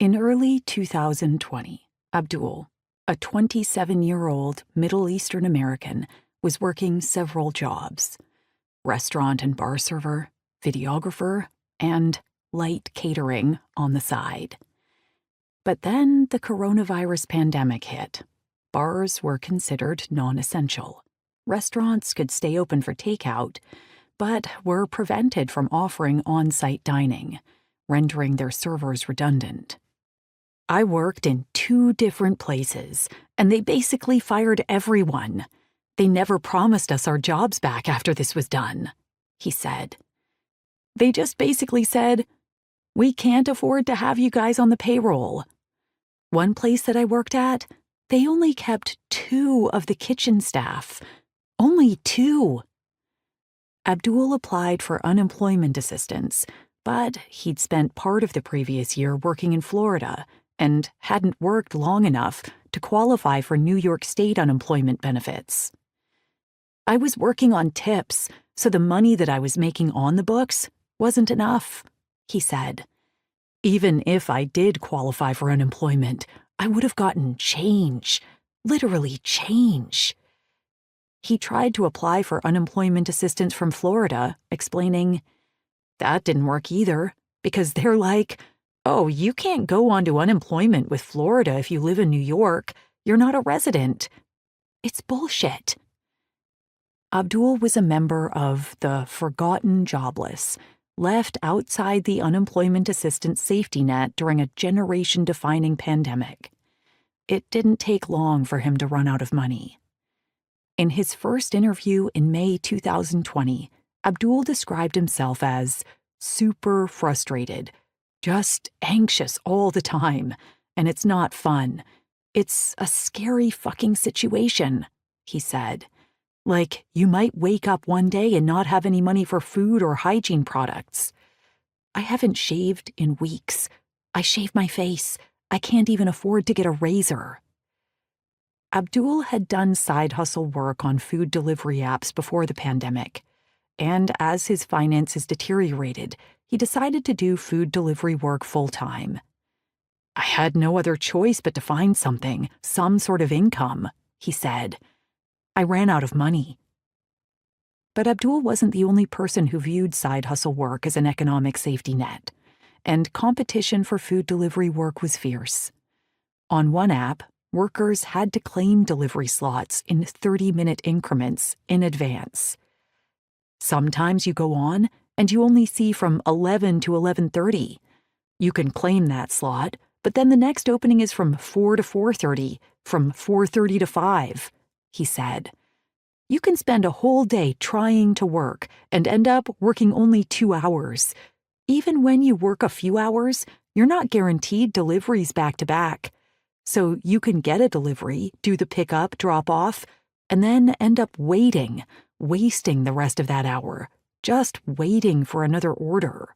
In early 2020, Abdul, a 27-year-old Middle Eastern American, was working several jobs: restaurant and bar server, videographer, and light catering on the side. But then the coronavirus pandemic hit. Bars were considered non-essential. Restaurants could stay open for takeout, but were prevented from offering on-site dining, rendering their servers redundant. I worked in 2 different places, and they basically fired everyone. They never promised us our jobs back after this was done, he said. They just basically said, "We can't afford to have you guys on the payroll." One place that I worked at, they only kept 2 of the kitchen staff. Only 2. Abdul applied for unemployment assistance, but he'd spent part of the previous year working in Florida and hadn't worked long enough to qualify for New York State unemployment benefits. I was working on tips, so the money that I was making on the books wasn't enough, he said. Even if I did qualify for unemployment, I would have gotten change, literally change. He tried to apply for unemployment assistance from Florida, explaining, "That didn't work either, because they're like, oh, you can't go onto unemployment with Florida if you live in New York. You're not a resident." It's bullshit. Abdul was a member of the forgotten jobless, left outside the unemployment assistance safety net during a generation-defining pandemic. It didn't take long for him to run out of money. In his first interview in May 2020, Abdul described himself as super frustrated, just anxious all the time, and it's not fun. It's a scary fucking situation, he said. Like, you might wake up one day and not have any money for food or hygiene products. I haven't shaved in weeks. I shave my face. I can't even afford to get a razor. Abdul had done side hustle work on food delivery apps before the pandemic, and as his finances deteriorated, he decided to do food delivery work full-time. I had no other choice but to find something, some sort of income, he said. I ran out of money. But Abdul wasn't the only person who viewed side hustle work as an economic safety net, and competition for food delivery work was fierce. On one app, workers had to claim delivery slots in 30-minute increments in advance. Sometimes you go on and you only see from 11 to 11:30. You can claim that slot, but then the next opening is from 4 to 4:30, from 4:30 to 5, he said. You can spend a whole day trying to work and end up working only 2 hours. Even when you work a few hours, you're not guaranteed deliveries back to back. So you can get a delivery, do the pickup, drop off, and then end up waiting, wasting the rest of that hour, just waiting for another order.